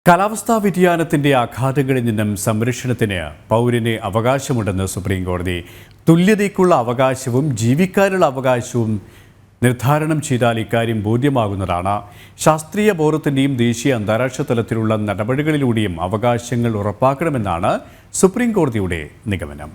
കാലാവസ്ഥാ വ്യതിയാനത്തിന്റെ ആഘാതങ്ങളിൽ നിന്നും സംരക്ഷണത്തിന് പൗരന് അവകാശമുണ്ടെന്ന് സുപ്രീംകോടതി. തുല്യതയ്ക്കുള്ള അവകാശവും ജീവിക്കാനുള്ള അവകാശവും നിർദ്ധാരണം ചെയ്താൽ ഇക്കാര്യം ബോധ്യമാകുന്നതാണ്. ശാസ്ത്രീയ ബോധത്തിന്റെയും ദേശീയ അന്താരാഷ്ട്ര തലത്തിലുള്ള നടപടികളിലൂടെയും അവകാശങ്ങൾ ഉറപ്പാക്കണമെന്നാണ് സുപ്രീംകോടതിയുടെ നിഗമനം.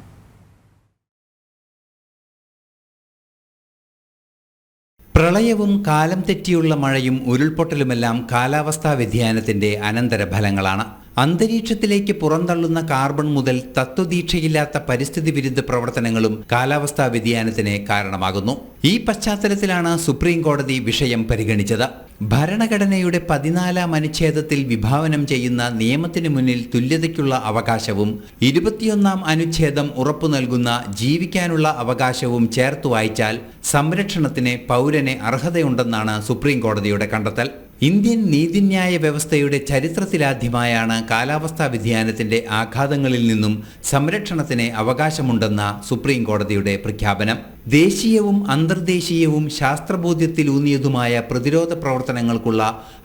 പ്രളയവും കാലം തെറ്റിയുള്ള മഴയും ഉരുൾപൊട്ടലുമെല്ലാം കാലാവസ്ഥാ വ്യതിയാനത്തിന്റെ അനന്തരഫലങ്ങളാണ്. അന്തരീക്ഷത്തിലേക്ക് പുറന്തള്ളുന്ന കാർബൺ മുതൽ തത്വദീക്ഷയില്ലാത്ത പരിസ്ഥിതി വിരുദ്ധ പ്രവർത്തനങ്ങളും കാലാവസ്ഥാ വ്യതിയാനത്തിന് കാരണമാകുന്നു. ഈ പശ്ചാത്തലത്തിലാണ് സുപ്രീം കോടതി വിഷയം പരിഗണിച്ചത്. ഭരണഘടനയുടെ 14-ാം അനുച്ഛേദത്തിൽ വിഭാവനം ചെയ്യുന്ന നിയമത്തിന് മുന്നിൽ തുല്യതയ്ക്കുള്ള അവകാശവും 21-ാം അനുച്ഛേദം ഉറപ്പു നൽകുന്ന ജീവിക്കാനുള്ള അവകാശവും ചേർത്ത് വായിച്ചാൽ സംരക്ഷണത്തിന് പൗരന് അർഹതയുണ്ടെന്നാണ് സുപ്രീം കോടതിയുടെ കണ്ടെത്തൽ. ഇന്ത്യൻ നീതിന്യായ വ്യവസ്ഥയുടെ ചരിത്രത്തിലാദ്യമായാണ് കാലാവസ്ഥാ വ്യതിയാനത്തിന്റെ ആഘാതങ്ങളിൽ നിന്നും സംരക്ഷണത്തിന് അവകാശമുണ്ടെന്ന സുപ്രീം കോടതിയുടെ പ്രഖ്യാപനം. ദേശീയവും അന്തർദേശീയവും ശാസ്ത്രബോധ്യത്തിലൂന്നിയതുമായ പ്രതിരോധ പ്രവർത്തനങ്ങൾക്കുള്ള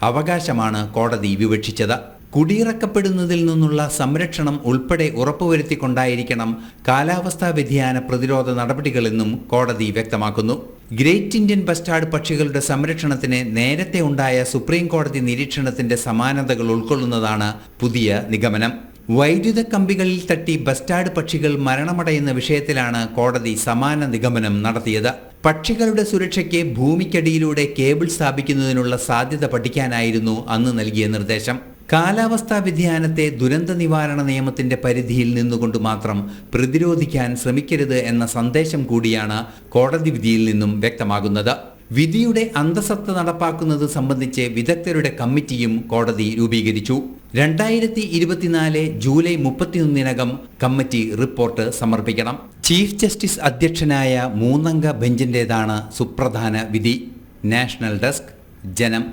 അവകാശമാണ് കോടതി വിവക്ഷിച്ചത്. കുടിയിറക്കപ്പെടുന്നതിൽ നിന്നുള്ള സംരക്ഷണം ഉൾപ്പെടെ ഉറപ്പുവരുത്തിക്കൊണ്ടായിരിക്കണം കാലാവസ്ഥാ വ്യതിയാന പ്രതിരോധ നടപടികളെന്നും കോടതി വ്യക്തമാക്കുന്നു. ഗ്രേറ്റ് ഇന്ത്യൻ ബസ്റ്റാർഡ് പക്ഷികളുടെ സംരക്ഷണത്തിന് നേരത്തെ ഉണ്ടായ സുപ്രീം കോടതി നിരീക്ഷണത്തിന്റെ സമാനതകൾ ഉൾക്കൊള്ളുന്നതാണ് പുതിയ നിഗമനം. വൈദ്യുത കമ്പികളിൽ തട്ടി ബസ്റ്റാർഡ് പക്ഷികൾ മരണമടയുന്ന വിഷയത്തിലാണ് കോടതി സമാന നിഗമനം നടത്തിയത്. പക്ഷികളുടെ സുരക്ഷയ്ക്ക് ഭൂമിക്കടിയിലൂടെ കേബിൾ സ്ഥാപിക്കുന്നതിനുള്ള സാധ്യത പഠിക്കാനായിരുന്നു അന്ന് നൽകിയ നിർദ്ദേശം. കാലാവസ്ഥാ വ്യതിയാനത്തെ ദുരന്ത നിവാരണ നിയമത്തിന്റെ പരിധിയിൽ നിന്നുകൊണ്ട് മാത്രം പ്രതിരോധിക്കാൻ ശ്രമിക്കരുത് എന്ന സന്ദേശം കൂടിയാണ് കോടതി വിധിയിൽ നിന്നും വ്യക്തമാകുന്നത്. വിധിയുടെ അന്തസത്ത നടപ്പാക്കുന്നത് സംബന്ധിച്ച് വിദഗ്ധരുടെ കമ്മിറ്റിയും കോടതി രൂപീകരിച്ചു. 2024 ജൂലൈ 31-നകം കമ്മിറ്റി റിപ്പോർട്ട് സമർപ്പിക്കണം. ചീഫ് ജസ്റ്റിസ് അധ്യക്ഷനായ 3-അംഗ ബെഞ്ചിൻ്റേതാണ് സുപ്രധാന വിധി. നാഷണൽ ഡെസ്ക്, ജനം.